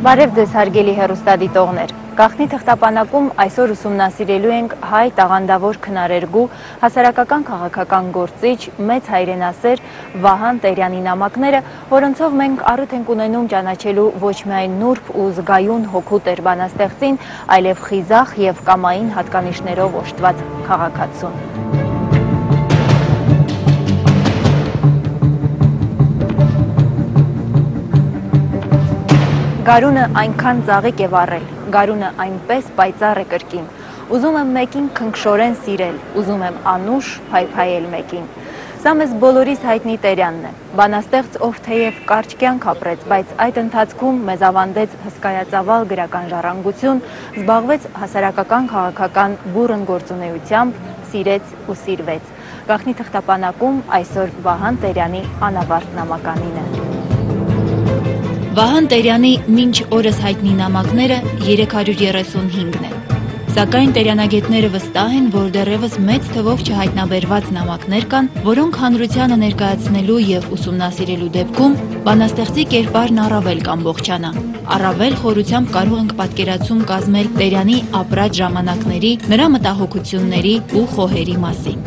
Բարև ձեզ հարգելի հեռուստադիտողներ, գաղտնի թղթապանակում այսօր ուսումնասիրելու ենք հայ տաղանդավոր քնարերգու հասարակական քաղաքական գործիչ մեծ հայրենասեր Վահան Տերյանի նամակները, որոնցով մենք առիթ ենք ունենում ճանաչելու ոչ միայն նուրբ ու զգայուն հոգու տեր բանաստեղծին, այլև խիզախ և կամային հատկանիշներով օժտված քաղաքացուն։ Գարունը այնքան ծաղիկ է վառել, գարունը այնպես պայծառ է կրկին, ուզում եմ մեկին քնքշորեն սիրել, ուզում եմ անուշ փայփայել մեկին։ Սա մեզ բոլորիս հայտնի Տերյանն է, բանաստեղծ, ով թեև կարճ կյանք ապրեց, բայց այդ ընթացքում մեզ ավանդեց հսկայածավալ գրական ժառանգություն, զբաղվեց հասարակական քաղաքական բուռն գործունեությամբ, սիրեց ու սիրվեց։ Գաղտնի թղթապանակում այսօր Վահան Տերյանի անավարտ նամականինը։ Վահան Տերյանի մինչ օրս հայտնի նամակները 335-ն են, սակայն տերյանագետները վստահ են, որ դեռևս մեծ թվով չհայտնաբերված նամակներ կան, որոնք հանրությանը ներկայացնելու և ուսումնասիրելու դեպքում բանաստեղծի կերպարն առավել կամբողջանա, առավել խորությամբ կարող ենք պատկերացում կազմել Տերյանի ապրած ժամանակների, նրա մտահոգությունների ու խոհերի մասին։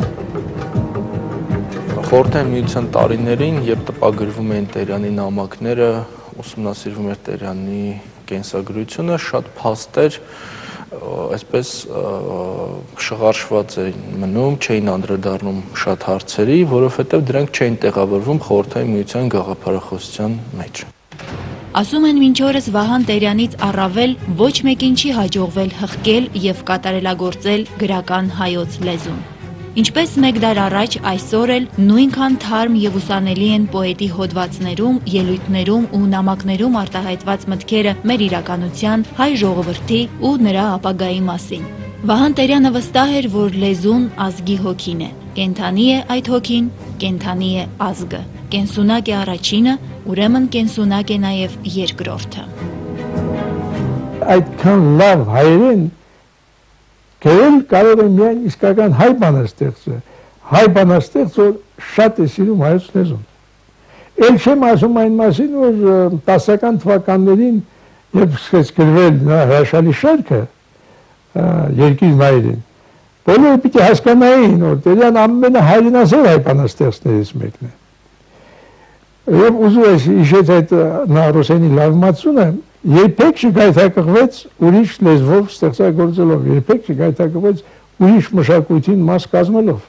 Խորհրդային միության տարիներին, երբ տպագրվում էին Տերյանի նամակները, ուսումնասիրվում էր Տերյանի կենսագրությունը, շատ փաստեր այսպես շղարշված էին մնում, չէին անդրադառնում շատ հարցերի, որովհետև դրանք չէին տեղավորվում Խորհրդային միության գաղափարախոսության մեջ։ Ասում են մինչ օրս Վահան Տերյանից առավել ոչ մեկին չի հաջողվել հղկել և կատարելագործել գրական հայոց լեզուն։ Ինչպես մեկ դար առաջ, այսօր էլ նույնքան թարմ և ուսանելի են պոետի հոդվածներում, ելույթներում ու նամակներում արտահայտված մտքերը մեր իրականության, հայ ժողովրդի ու նրա ապագայի մասին։ Վահան Տերյանը վստահ էր, որ լեզուն ազգի հոգին է, կենդանի է այդ հոգին, կենդանի է ազգը, կենսունակ է առաջինը, ուրեմն կենսունակ է նաև երկրորդը։ Այդքան լավ հայերեն գրել կարող է միայն իսկական հայ բանաստեղծը, հայ բանաստեղծ, որ շատ է սիրում հայոց լեզուն։ Էլ չեմ ասում այն մասին, որ տասական թվականներին, երբ սկսեց գրվել նա հրաշալի շարքը երկիրն հայերեն, բոլորը պիտի հասկանային, որ Տերյան ամենահայրենասեր հայ բանաստեղծներից մեկն է։ Եվ ուզում ես հիշեց այդ նա ռուսենի լավմացությունը, երբեք չգայթակղվեց ուրիշ լեզվով ստեղծագործելով, երբեք չգայթակղվեց ուրիշ մշակույթին մաս կազմելով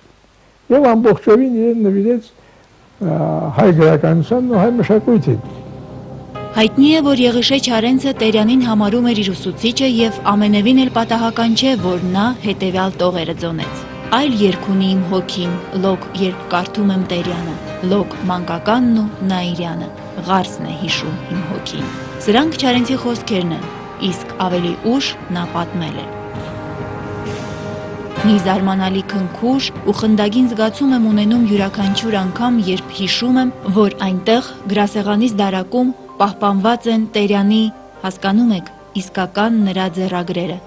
և ամբողջովին իրեն նվիրեց հայ գրականությանն ու հայ մշակույթին։ Հայտնի է, որ Եղիշե Չարենցը Տերյանին համարում էր իր ուսուցիչը և ամենևին էլ պատահական չէ, որ նա հետևյալ տողերը ձոնեց. Այլ երգ ունի իմ հոգին, լոկ երբ կարդում եմ Տերյանը, լոկ մանկականն ու Նաիրյանը, ղարսն է հիշում իմ հոգին։ Սրանք Չարենցի խոսքերն են, իսկ ավելի ուշ նա պատմել է. Մի զարմանալի քնքուշ ու խնդագին զգացում եմ ունենում յուրաքանչյուր անգամ, երբ հիշում եմ, որ այնտեղ գրասեղանիս դարակում պահպանված են Տերյանի, հասկանում եք, իսկական նրա ձեռագրերը,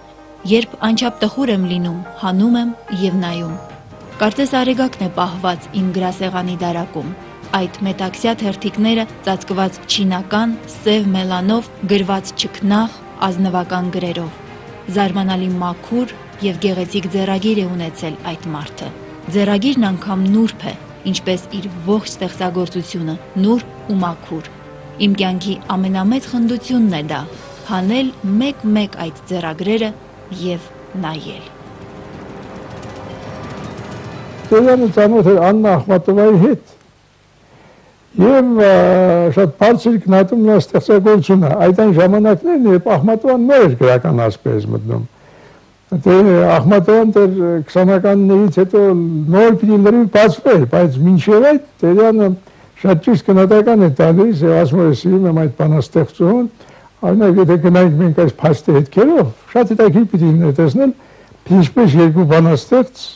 երբ անչափ տխուր եմ լինում, հանում եմ և նայում։ Կարծես արեգակն է պահված իմ գրասեղանի դարակում, այդ մետաքսյա թերթիկները ծածկված չինական, սև մելանով գրված չքնաղ ազնվական գրերով։ Զարմանալի մաքուր և գեղեցիկ ձեռագիր է ունեցել այդ մարդը։ Ձեռագիրն անգամ նուրբ է, ինչպես իր ողջ ստեղծագործությունը, նուրբ ու մաքուր։ Իմ կյանքի ամենամեծ խնդությունն է դա, հանել մեկ-մեկ այդ ձեռագրերը և նայել։ Տերյանը ծանոթ էր Աննա Ախմատովայի հետ և շատ բարձր գնահատում նրա ստեղծագործությունը, այդ այն ժամանակներն, երբ Ախմատովան նոր էր գրական ասպարեզ մտնում։ Ախմատովան դեռ 20-ականներից հետո նոր պիտի լրիվ բացվեր, բայց մինչև այդ Տերյանը շատ ճիշտ գնահատական է տալիս և ասում է սիրում եմ այդ բանաստեղծուհուն, օրինակ եթե գնայինք մենք այս փաստի հետքերով, շատ հետաքրքիր պիտի տեսնել, ինչպես երկու բանաստեղծ,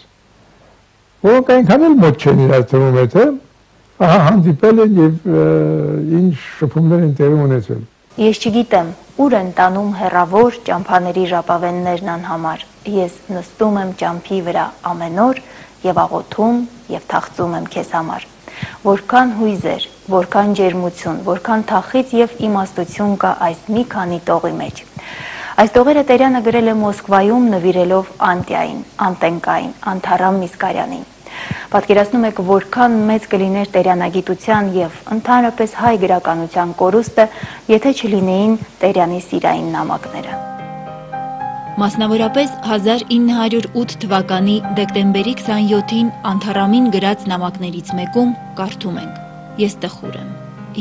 որոնք այնքան էլ մոտ չեն իրար թվում է, թե ահա հանդիպել են և ինչ շփումներ են տեղի ունեցել։ Ես չգիտեմ, ուր են տանում հեռավոր ճամփաների ժապավեններն անհամար, ես նստում եմ ճամփի վրա ամեն օր և աղոթում և թախծում եմ քեզ համար, որքան հույզեր որքան ջերմություն, որքան թախից եւ իմաստություն կա այս մի քանի տողի մեջ։ Այս տողերը Տերյանը գրել է Մոսկվայում նվիրելով Անտիային, Անտենկային, Անթարամ Միսկարյանին։ Պատկերացնում եք, որքան մեծ կլիներ տերյանագիտության եւ ընդհանրապես հայ գրականության կորուստը, եթե չլինեին Տերյանի սիրային նամակները։ Մասնավորապես 1908 թվականի դեկտեմբերի 27-ին Անթարամին գրած նամակներից մեկում կարդում ենք. Ես տխուր եմ։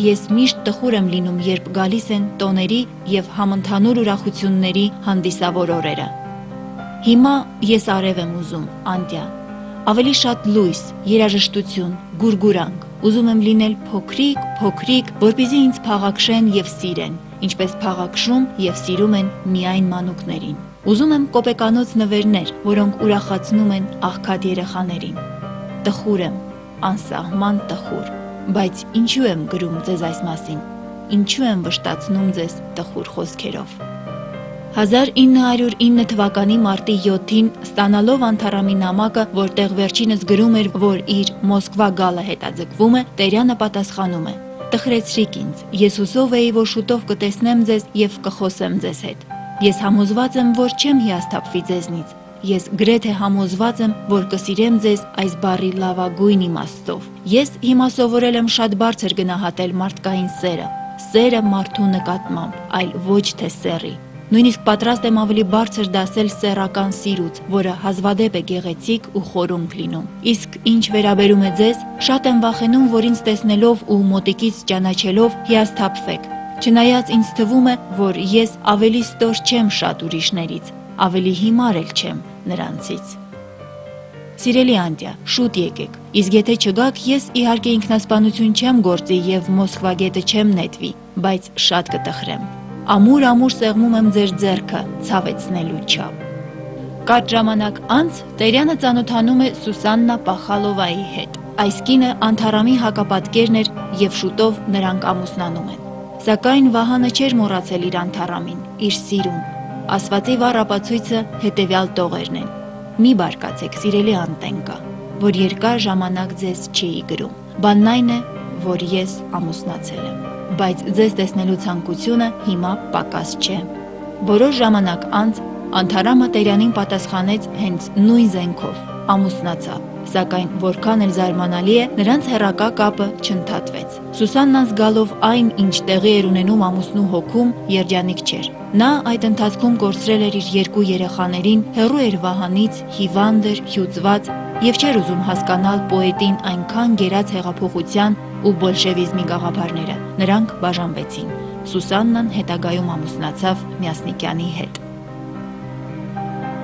Ես միշտ տխուր եմ լինում, երբ գալիս են տոների եւ համընդհանուր ուրախությունների հանդիսավոր օրերը։ Հիմա ես արև եմ ուզում, Անտիա։ Ավելի շատ լույս, երաժշտություն, գուրգուրանք։ Ուզում եմ լինել փոքրիկ, որպեսզի ինձ փաղաքշեն եւ սիրեն, ինչպես փաղաքշում եւ սիրում են միայն մանուկներին։ Ուզում եմ կոպեկանոց նվերներ, որոնք ուրախացնում են աղքատ երեխաներին։ Տխուր եմ, անսահման տխուր, բայց ինչու եմ գրում ձեզ այս մասին։ Ինչու եմ վշտացնում ձեզ տխուր խոսքերով։ 1909 թվականի մարտի 7-ին ստանալով Անթարամի նամակը, որտեղ վերջինս գրում էր, որ իր Մոսկվա գալը հետաձգվում է, Տերյանը պատասխանում է. Տխրեցրիք ինձ, ես հուսով էի, որ շուտով կտեսնեմ ձեզ եւ կխոսեմ ձեզ հետ։ Ես համոզված եմ, որ չեմ հիասթափվի ձեզնից։ Ես գրեթե համոզված եմ, որ կսիրեմ ձեզ այս բառի լավագույն իմաստով։ Ես հիմա սովորել եմ շատ բարձր գնահատել մարդկային սերը մարդու նկատմամբ, այլ ոչ թե սեռի։ Նույնիսկ պատրաստ եմ ավելի բարձր դասել սեռական սիրուց, որը հազվադեպ է գեղեցիկ ու խորունկ լինում։ Իսկ ինչ վերաբերում է ձեզ, շատ եմ վախենում, որ ինձ տեսնելով ու մոտիկից ճանաչելով հիասթափվեք։ Չնայած ինձ թվում է, որ ես ավելի ստոր չեմ շատ ուրիշներից, ավելի հիմար էլ չեմ նրանցից։ Սիրելի Անտիա, շուտ եկեք, իսկ եթե չգաք, ես իհարկե ինքնասպանություն չեմ գործի եւ Մոսկվա գետը չեմ նետվի, բայց շատ կտխրեմ։ Ամուր սեղմում եմ ձեր ձեռքը ցավեցնելու չափ։ Կարճ ժամանակ անց Տերյանը ծանոթանում է Սուսաննա Պախալովայի հետ։ Այս կինը Անթարամի հակապատկերն էր եւ շուտով նրանք ամուսնանում են։ Սակայն Վահանը չէր մոռացել իր Անթարամին, իր սիրուն։ Ասվածի վառ ապացույցը հետևյալ տողերն են։ Մի բարկացեք, սիրելի Անտենկա, որ երկար ժամանակ ձեզ չէի գրում։ Բանն այն է, որ ես ամուսնացել եմ, բայց ձեզ տեսնելու ցանկությունը հիմա պակաս չէ։ Որոշ ժամանակ անց Անթարամը Տերյանին պատասխանեց հենց նույն զենքով, ամուսնացավ, սակայն որքան էլ զարմանալի է, նրանց հեռակա կապը չընդհատվեց։ Սուսաննան զգալով այն, ինչ տեղի էր ունենում ամուսնու հոգում, երջանիկ չէր։ Նա այդ ընթացքում կորցրել էր իր երկու երեխաներին, հեռու էր Վահանից, հիվանդ էր, հյուծված եւ չէր ուզում հասկանալ պոետին այնքան գերած հեղափոխության ու բոլշևիզմի գաղափարները։ Նրանք բաժանվեցին։ Սուսաննան հետագայում ամուսնացավ Մյասնիկյանի հետ։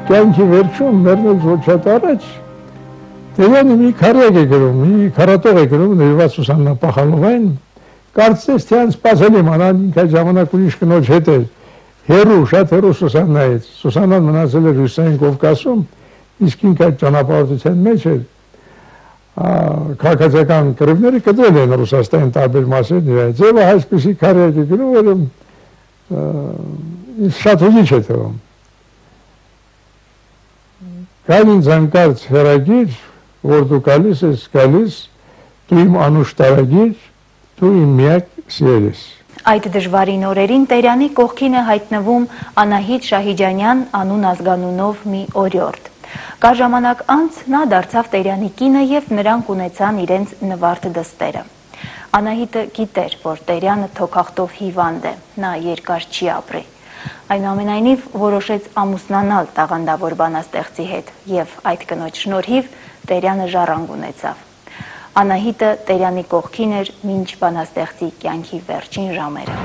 Կյանքի վերջում մեռնելուց ոչ շատ առաջ Տերյանը մի քարյակ է գրում, մի քարատող է գրում նվիրված Սուսաննա Պախալովային, կարծես թե անսպասելի մանան ինքը ժամանակ ուրիշ կնոջ հետ էր, հեռու, շատ հեռու Սուսաննայից։ Սուսաննան մնացել էր Ռուսաստանի Կովկասում, իսկ ինքը այդ ճանապարհորդության մեջ էր, քաղաքացիական կռիվները կտրել են Ռուսաստանի տարբեր մասերն իրարից։ Եվ այսպիսի քարյակ է գրում, որը ինձ շատ հուզիչ է թվում։ Կան ինձ անկարծ հեռագիր, որ դու գալիս ես, դու իմ անուշ տարագիր, դու իմ միակ սիրել ես։ Այդ դժվարին օրերին Տերյանի կողքին է հայտնվում Անահիտ Շահիջանյան անուն ազգանունով մի օրիորդ։ Կար ժամանակ անց նա դարձավ Տերյանի կինը եւ նրանք ունեցան իրենց նվարդ դստերը։ Անահիտը գիտեր, որ Տերյանը թոքախտով հիվանդ է, նա երկար չի ապրի։ Այնուամենայնիվ որոշեց ամուսնանալ տաղանդավոր բանաստեղծի հետ եւ այդ կնոջ շնորհիվ Տերյանը ժառանգ ունեցավ։ Անահիտը Տերյանի կողքին էր մինչ բանաստեղծի կյանքի վերջին ժամերը։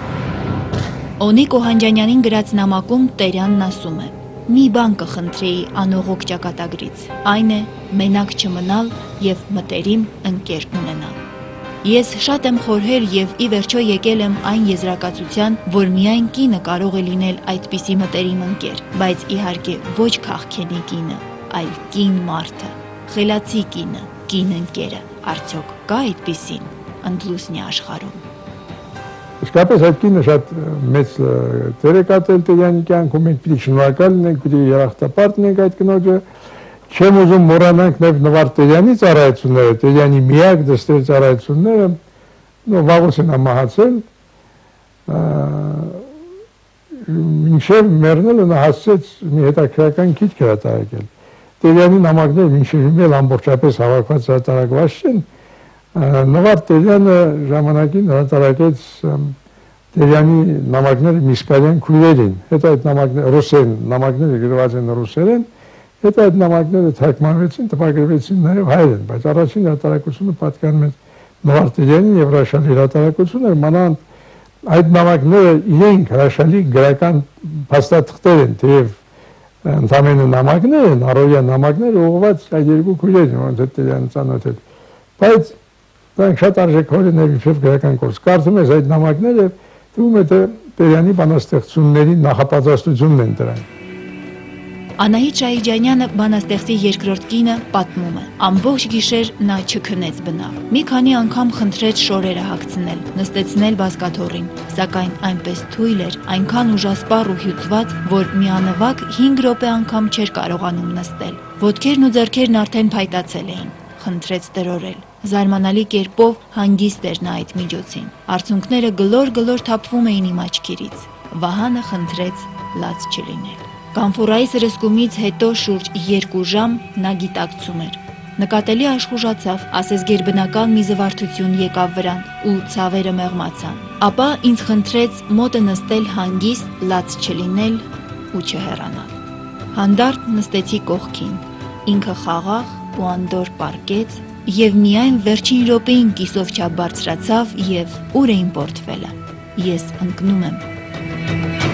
Օնիկ Օհանջանյանին գրած նամակում Տերյանն ասում է. «Մի բան կխնդրեի անողոք ճակատագրից, այն է մենակ չմնալ եւ մտերիմ ընկեր ունենալ։ Ես շատ եմ խորհել եւ ի վերջո եկել եմ այն եզրակացության, որ միայն կինը կարող է լինել այդպիսի մտերիմ ընկեր, բայց իհարկե ոչ քաղքենի կինը, այլ կին մարդը, խելացի կինը, կին ընկերը։ Արդյոք կա այդպիսին ընդլուսնի աշխարհում»։ Իսկապես այդ կինը շատ մեծ դեր է կատարել Տերյանի կյանքում, մենք պիտի շնորհակալ լինենք, պիտի երախտապարտ լինենք այդ կնոջը։ Չեմ ուզում մոռանանք նաև Նվար Տերյանի ծառայությունները, Տերյանի միակ դստեր ծառայությունները, վաղուց են մահացել, մինչև մեռնելը նա հասցեց մի հետաքրքրական քիչ հրատարակել։ Տերյանի նամակները մինչև հիմա ամբողջապես հավաքված հրատարակված չեն։ Նվար Տերյանը ժամանակին հրատարակեց Տերյանի նամակները Միսկալյան քույրերին, հետո այդ նամակները ռուսերեն, նամակները գրված են ռուսերեն, հետո այդ նամակները թարգմանվեցին, տպագրվեցին նաև հայերեն, բայց առաջին հրատարակությունը պատկանում է Նվար Տերյանին եւ հրաշալի հրատարակությունը, մանավանդ այդ նամակները իրենք հրաշալի գրական փաստաթղթեր են, թեև ընդամենը նամակներ են, առօրյա նամակներ ուղղված այդ երկու քույրերին, ոնց է Տերյանը ծանոթել, բայց դրանք շատ արժեքավոր են եւ գրական կորս։ Կարծում ես այդ նամակները թվում է թե Տերյանի բանաստեղծությունների նախապատրաստությունն են դրանք։ Անահիտ Շահիջանյանը բանաստեղծի երկրորդ կինը պատմում է. ամբողջ գիշեր նա չքնեց բնավ։ Մի քանի անգամ խնդրեց շորերը հագցնել, նստեցնել բազկաթոռին, սակայն այնպես թույլ էր, այնքան ուժասպառ ու հյուծված, որ միանվագ 5 րոպե անգամ չէր կարողանում նստել։ Ոտքերն ու ձեռքերն արդեն փայտացել էին։ Խնդրեց տրորել։ Զարմանալի կերպով հանգիստ էր նա այդ միջոցին։ Արցունքները գլոր-գլոր թափվում էին իմ աչքերից։ Վահանը խնդրեց լաց չլինել։ Կանֆորայի սրսկումից հետո շուրջ 2 ժամ նա գիտակցում էր։ Նկատելի աշխուժացավ, ասես գերբնական մի զվարթություն եկավ վրան ու ցավերը մեղմացան։ Ապա ինձ խնդրեց մոտը նստել հանգիստ, լաց չլինել ու չհեռանալ։ Հանդարտ նստեցի կողքին։ Ինքը խաղաղ ու անդոր պառկեց եւ միայն վերջին րոպեին կիսով չափ բարձրացավ եւ ուր էին պորտֆելը։ Ես ընկնում եմ։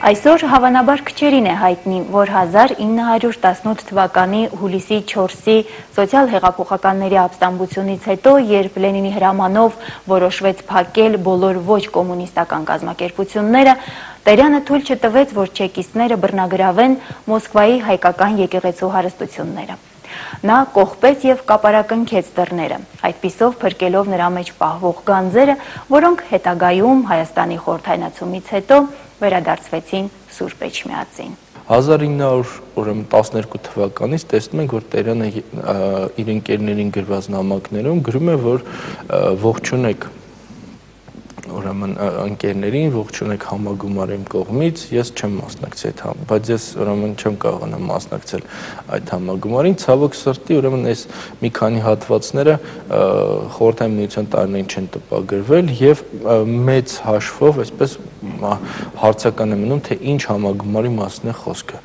Այսօր հավանաբար քչերին է հայտնի, որ 1918 թվականի հուլիսի 4-ի սոցիալ-հեղափոխականների ապստամբությունից հետո, երբ Լենինի հրամանով որոշվեց փակել բոլոր ոչ կոմունիստական կազմակերպությունները, Տերյանը թույլ չտվեց, որ չեկիստները բռնագրավեն Մոսկվայի հայկական եկեղեցու հարստությունները։ Նա կողպեց եւ կապարակնքեց դռները, այդպիսով փրկելով նրա մեջ պահվող գանձերը, որոնք հետագայում Հայաստանի խորհրդայնացումից հետո վերադարձվեցին Սուրբ Էջմիածին։ 1912 թվականից տեսնում ենք, որ Տերյանը իր ընկերներին գրված նամակներում գրում է, որ ողջունեք ուրեմն ընկերներին, ողջունեք համագումար իմ կողմից, ես չեմ մասնակցի այդ համագումարին, բայց ես ուրեմն չեմ կարողանա մասնակցել այդ համագումարին, ցավոք սրտի, ուրեմն այս մի քանի հատվածները խորհրդային միության տարիներին չեն տպագրվել եւ մեծ հաշվով, այսպես հարցական է մնում, թե ինչ համագումարի մասին է խոսքը,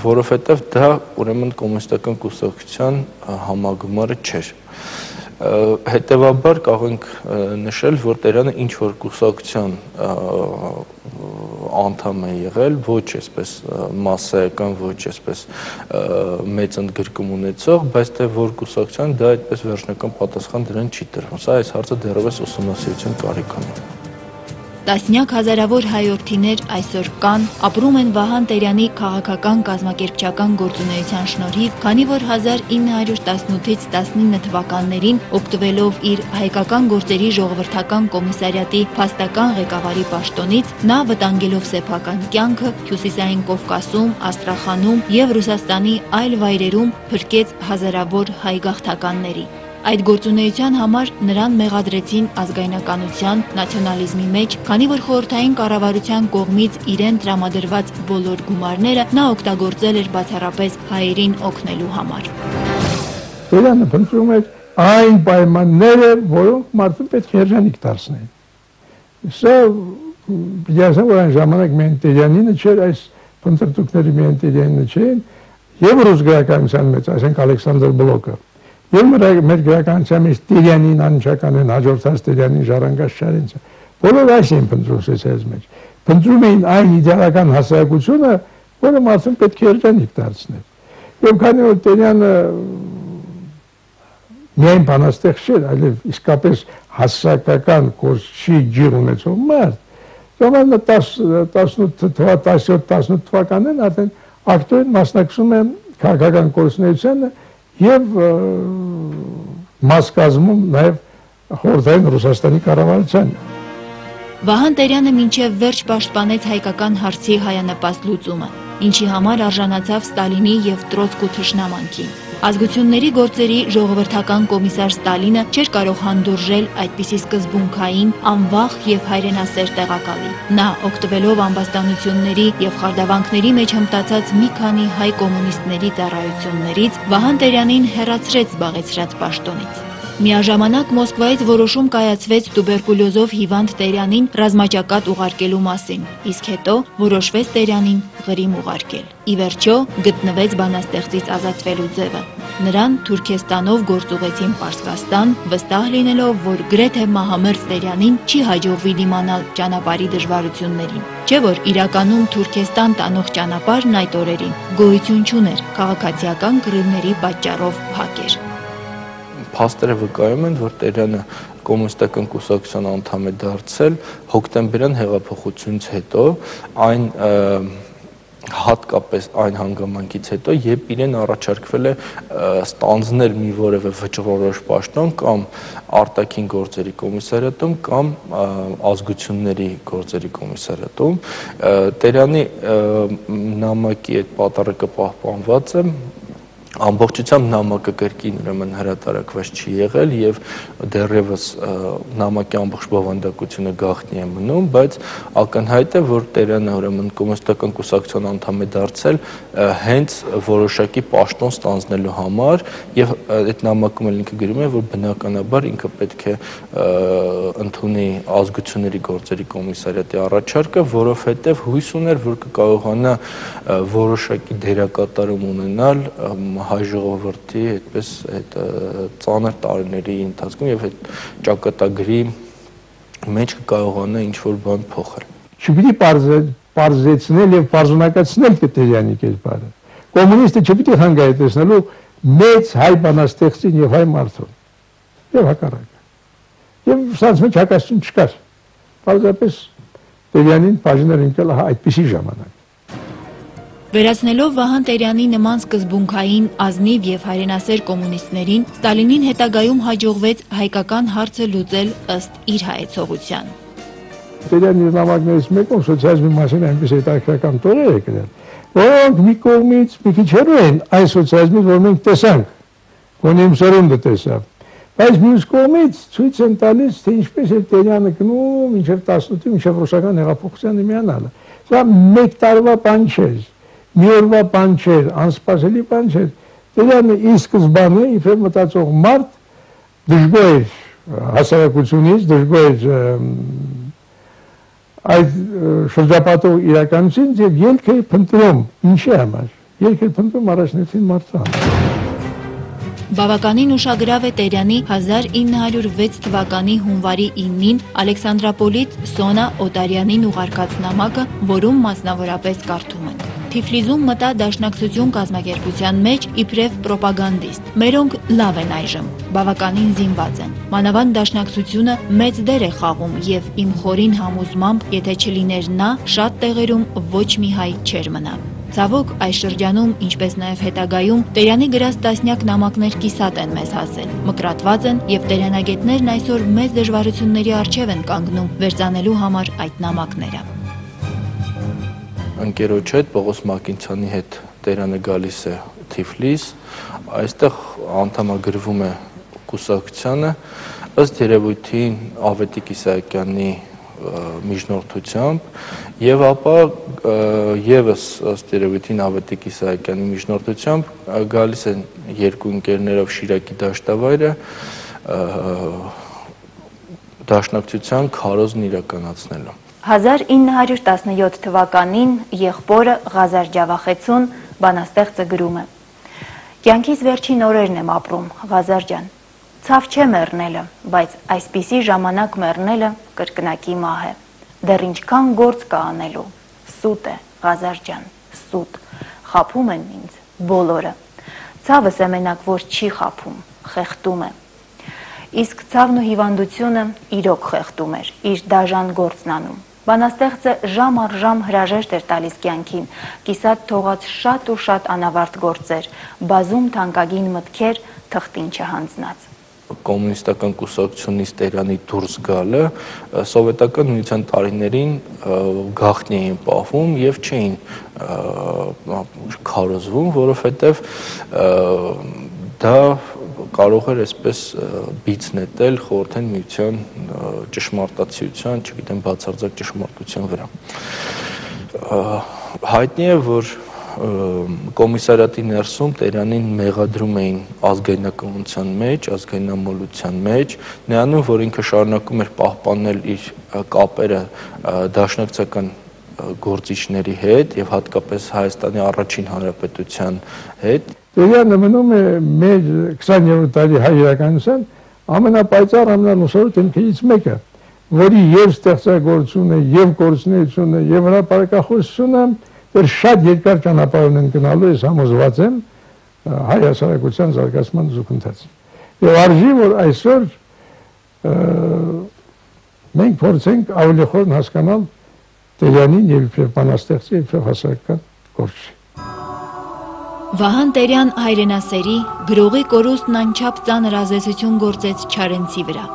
որովհետեւ դա ուրեմն կոմունիստական կուսակցության համագումարը չէր։ Հետևաբար կարող ենք նշել, որ Տերյանը ինչ-որ կուսակցության անդամ է եղել, ոչ այսպես մասսայական, ոչ այսպես մեծ ընդգրկում ունեցող, բայց թե որ կուսակցության դա այդպես վերջնական պատասխան դրան չի տրվում։ Սա այս հարցը դեռևս ուսումնասիրության կարիք ունի։ Տասնյակ հազարավոր հայորդիներ այսօր կան, ապրում են Վահան Տերյանի քաղաքական կազմակերպչական գործունեության շնորհիվ, քանի որ 1918-ից 19 թվականներին օգտվելով իր հայկական գործերի ժողովրդական կոմիսարիատի փաստական ղեկավարի պաշտոնից, նա վտանգելով սեփական կյանքը Հյուսիսային Կովկասում, Աստրախանում եւ Ռուսաստանի այլ վայրերում փրկեց հազարավոր հայ գաղթականների։ Այդ գործունեության համար նրան մեղադրեցին ազգայնականության, նացիոնալիզմի մեջ, քանի որ խորհրդային կառավարության կողմից իրեն տրամադրված բոլոր գումարները նա օգտագործել էր բացառապես հայերին օգնելու համար։ Տերյանը փնտրում էր այն պայմանները, որոնք մարդուն պետք է երջանիկ դարձնեն։ Սա դասը որ այն ժամանակ միայն Տերյանինը չէր, այս փնտրտուքների միայն Տերյանինը չէին, եւ ռուս գրականության մեջ, այսինքն Ալեքսանդր Բլոկը։ Եվ մեր գրականության մեջ Տերյանին անմիջական են հաջորդած Տերյանին ժառանգած Շարենցը։ Բոլոր այս են փնտրում սոցիալիզմի մեջ։ Փնտրում էին այն իդեալական հասարակությունը, որը մարդուն պետք է երջանիկ դարձներ։ Եվ քանի որ Տերյանը միայն բանաստեղծ չէր, այլև իսկապես հասարակական կորսի ջիղ ունեցող մարդ, ժամանակ 17-18 թվականներին արդեն ակտիվ մասնակցում է քաղաքական կորսնեությանը եւ մաս կազմում նաեւ խորհրդային Ռուսաստանի կառավարությանը։ Վահան Տերյանը մինչև վերջ պաշտպանեց հայկական հարցի հայանպաստ լուծումը, ինչի համար արժանացավ Ստալինի եւ Տրոցկու թշնամանքին։ Ազգությունների գործերի ժողովրդական կոմիսար Ստալինը չէր կարող հանդուրժել այդպիսի սկզբունքային, անվախ եւ հայրենասեր տեղակալի։ Նա, օգտվելով ամբաստանությունների եւ խարդավանքների մեջ հմտացած մի քանի հայ կոմունիստների ծառայություններից, Վահան Տերյանին հեռացրեց զբաղեցրած պաշտոնից։ Միաժամանակ Մոսկվայից որոշում կայացվեց տուբերկուլյոզով հիվանդ Տերյանին ռազմաճակատ ուղարկելու մասին, իսկ հետո որոշվեց Տերյանին Ղրիմ ուղարկել։ Ի վերջո գտնվեց բանաստեղծից ազատվելու ձևը։ Նրան Թուրքեստանով գործուղեցին Պարսկաստան, վստահ լինելով, որ գրեթե մահամերձ Տերյանին չի հաջողվի դիմանալ ճանապարհի դժվարություններին։ Չէ՞ որ իրականում Թուրքեստան տանող ճանապարհն այդ օրերին գոյություն չուներ, քաղաքացիական կռիվների պատճառով փակ էր։ Փաստերը վկայում են, որ Տերյանը կոմունիստական կուսակցության անդամ է դարձել հոկտեմբերյան հեղափոխությունից հետո, այն հատկապես այն հանգամանքից հետո, երբ իրեն առաջարկվել է ստանձնել մի որևէ վճռորոշ պաշտոն կամ արտաքին գործերի կոմիսարիատում կամ ազգությունների գործերի կոմիսարիատում։ Տերյանի նամակի այդ պատառիկը պահպանված է, ամբողջությամբ նամակը կրկին ուրեմն հրատարակված չի եղել եւ դեռևս նամակի ամբողջ բովանդակությունը գաղտնի է մնում, բայց ակնհայտ է, որ Տերյանը ուրեմն կոմունիստական կուսակցության անդամ է դարձել հենց որոշակի պաշտոն ստանձնելու համար եւ այդ նամակում էլ ինքը գրում է, որ բնականաբար ինքը պետք է ընդունի ազգությունների գործերի կոմիսարիատի առաջարկը, որովհետեւ հույս ուներ, որ կկարողանա որոշակի դերակատարում ունենալ հայ ժողովրդի այդպես այդ ծանր տարիների ընթացքում եւ այդ ճակատագրի մեջ կկարողանա ինչ-որ բան փոխել։ Չպիտի պարզեցնել եւ պարզունակացնել Տերյանի կերպարը։ Կոմունիստը չպիտի հանգայտեսնելու մեծ հայ բանաստեղծին եւ հայ մարդուն։ Եվ հակառակը։ Եվ սրանց մեջ հակասություն չկար։ Պարզապես Տերյանին բաժանել ընկել այդպիսի ժամանակ։ Վերացնելով Վահան Տերյանի նման սկզբունքային, ազնիվ եւ հայրենասեր կոմունիստներին, Ստալինին հետագայում հաջողվեց հայկական հարցը լուծել ըստ իր հայեցողության։ Տերյանի նամակներից մեկում սոցիալիզմի մասին այնպես հետաքրքրական տողեր է գրել, որոնք մի կողմից մի քիչ հեռու են այս սոցիալիզմից, որ մենք տեսանք, գոնե իմ սերունդը տեսավ, բայց մյուս կողմից ցույց են տալիս, թե ինչպես է Տերյանը գնում մինչև 18-ին, մինչև ռուսական հեղափոխության միանալը։ Սա մեկ տարվա բան չէր։ Մի օրվա բան չէր, անսպասելի բան չէր։ Տերյանը ի սկզբանե իբր մտածող մարդ դժգոհ հասարակությունից, դժգոհ այդ շրջապատող իրականությունից եւ ելք է փնտրում ինչի համար։ Ելք է փնտրում առաջնորդին մարդու։ Բավականին ուշագրավ է Տերյանի 1906 թվականի հունվարի 9-ին Ալեքսանդրապոլից Սոնա Օտարյանին ուղարկած նամակը, որում մասնավորապես կարդում ենք. Թիֆլիզում մտա դաշնակցություն կազմակերպության մեջ իբրև պրոպագանդիստ։ Մերոնք լավ են այժմ, բավականին զինված են։ Մանավանդ դաշնակցությունը մեծ դեր է խաղում եւ իմ խորին համոզմամբ, եթե չլիներ նա, շատ տեղերում ոչ մի հայ չէր մնա։ Ցավոք, այս շրջանում, ինչպես նաև հետագայում, Տերյանի գրած տասնյակ նամակներ կիսատ են մեզ հասել, մկրատված են եւ տերյանագետներն այսօր մեծ դժվարությունների առջև են կանգնում վերծանելու համար այդ նամակները։ Ընկերոջ հետ Պողոս Մակինցյանի հետ Տերյանը գալիս է Թիֆլիս, այստեղ անդամագրվում է կուսակցությանը, ըստ երևույթին Ավետիք Իսահակյանի միջնորդությամբ եւ ապա եւս ըստ երևույթին Ավետիք Իսահակյանի միջնորդությամբ գալիս են երկու ընկերներով Շիրակի դաշտավայրը դաշնակցության քարոզն իրականացնելու։ 1917 թվականին եղբորը Ղազար Ջավախեցուն բանաստեղծը գրում է. Կյանքիս վերջին օրերն եմ ապրում, Ղազար ջան։ Ցավ չէ մեռնելը, բայց այսպիսի ժամանակ մեռնելը կրկնակի մահ է։ Դեռ ինչքան գործ կա անելու։ Սուտ է, Ղազար ջան, սուտ։ Խաբում են ինձ բոլորը։ Ցավս է մենակ որ չի խաբում, խեղդում է։ Իսկ ցավն ու հիվանդությունը իրոք խեղդում էր, իր դաժան գործն անում։ Բանաստեղծը ժամ առ ժամ հրաժեշտ էր տալիս կյանքին, կիսատ թողած շատ ու շատ անավարտ գործեր, բազում թանկագին մտքեր թղթին չհանձնած։ կոմունիստական կուսակցությունից Տերյանի դուրս գալը սովետական միության տարիներին գաղտնի էին պահվում եւ չէին քարոզվում, որովհետեւ դա կարող էր այսպես բիծ նետել խորհրդային միության ճշմարտացիության, չգիտեմ, բացարձակ ճշմարտության վրա։ Հայտնի է, որ կոմիսարիատի ներսում Տերյանին մեղադրում էին ազգայնականության մեջ, ազգայնամոլության մեջ, նրանում, որ ինքը շարունակում էր պահպանել իր կապերը դաշնակցական գործիչների հետ եւ հատկապես Հայաստանի առաջին հանրապետության հետ։ Տերյանը մնում է մեր 20-րդ դարի հայ իրականության ամենապայծառ ամենալուսավոր դեմքերից մեկը, որի եւ ստեղծագործությունը, եւ գործունեությունը, եւ հրապարակախոսությունը դեռ շատ երկար ճանապարհ են գնալու, ես համոզված եմ հայ հասարակության զարգացման զուգընթացին։ Եվ արժի, որ այսօր մենք փորձենք ավելի խորն հասկանալ Տերյանին եւ իբրև բանաստեղծի, իբրև հասարակական գործիչ։ Վահան Տերյան հայրենասերի գրողի կորուստն անչափ ծանր ազդեցություն գործեց Չարենցի վրա։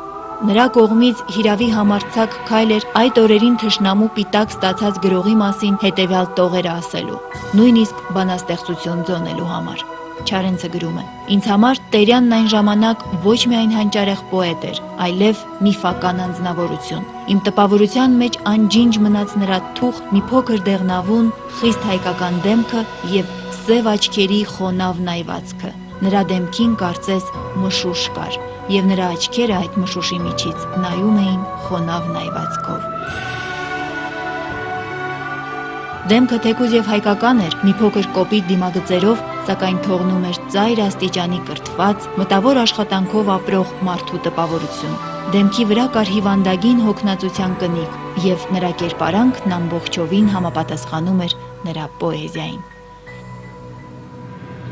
Նրա կողմից հիրավի համարձակ քայլ էր այդ օրերին թշնամու պիտակ ստացած գրողի մասին հետևյալ տողերը ասելու, նույնիսկ բանաստեղծություն ձոնելու համար։ Չարենցը գրում է. «Ինձ համար Տերյանն այն ժամանակ ոչ միայն հանճարեղ պոետ էր, այլև միֆական անձնավորություն։ Իմ տպավորության մեջ անջինջ մնաց նրա թուխ, մի փոքր դեղնավուն, խիստ հայկական դեմքը եւ սև աչքերի խոնավ նայվածքը։ Նրա դեմքին կարծես մշուշ կար, եւ նրա աչքերը այդ մշուշի միջից նայում էին խոնավ նայվածքով։ Դեմքը թեկուզ եւ հայկական էր, մի փոքր կոպիտ դիմագծերով, սակայն թողնում էր ծայր աստիճանի կրթված, մտավոր աշխատանքով ապրող մարդու տպավորություն։ Դեմքի վրա կար հիվանդագին հոգնածության կնիկ, եւ նրա կերպարանքն ամբողջովին համապատասխանում էր նրա պոեզիային»։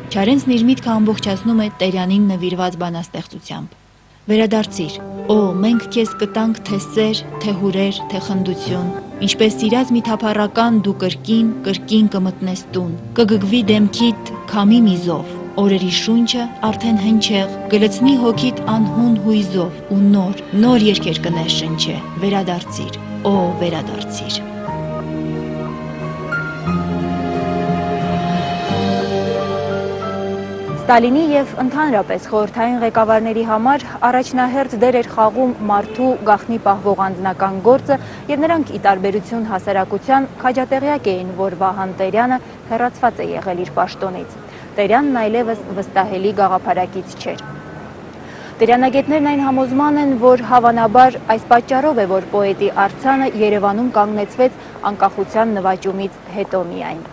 Չարենցն իր միտքը ամբողջացնում է Տերյանին նվիրված բանաստեղծությամբ։ Վերադարձիր, օ, մենք քեզ կտանք թե սեր, թե հուրեր, թե խնդություն, ինչպես սիրած մի թափառական դու կրկին կմտնես տուն, կգգվի դեմքիդ քամի մի զով, օրերի շունչը արդեն հնչեղ, կլցնի հոգիդ անհուն հույզով ու նոր երգեր կներշնչե, վերադարձիր, օ, վերադարձիր։ Ստալինի եւ ընդհանրապես խորհրդային ղեկավարների համար առաջնահերթ դեր էր խաղում մարդու գաղտնի պահվող անձնական գործը եւ նրանք ի տարբերություն հասարակության քաջատեղյակ էին, որ Վահան Տերյանը հեռացված է եղել իր պաշտոնից։ Տերյանն այլևս վստահելի գաղափարակից չէր։ Տերյանագետներն այն համոզման են, որ հավանաբար այս պատճառով է, որ պոետի արձանը Երևանում կանգնեցվեց անկախության նվաճումից հետո միայն։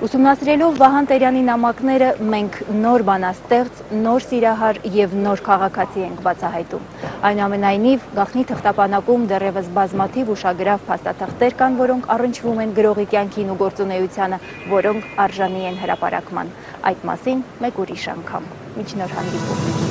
Ուսումնասիրելով Վահան Տերյանի նամակները մենք նոր բանաստեղծ, նոր սիրահար եւ նոր քաղաքացի ենք բացահայտում։ Այնուամենայնիվ գաղտնի թղթապանակում դեռևս բազմաթիվ ուշագրավ փաստաթղթեր կան, որոնք առնչվում են գրողի կյանքին ու գործունեությանը, որոնք արժանի են հրապարակման։ Այդ մասին մեկ ուրիշ անգամ։ Մինչ նոր հանդիպում։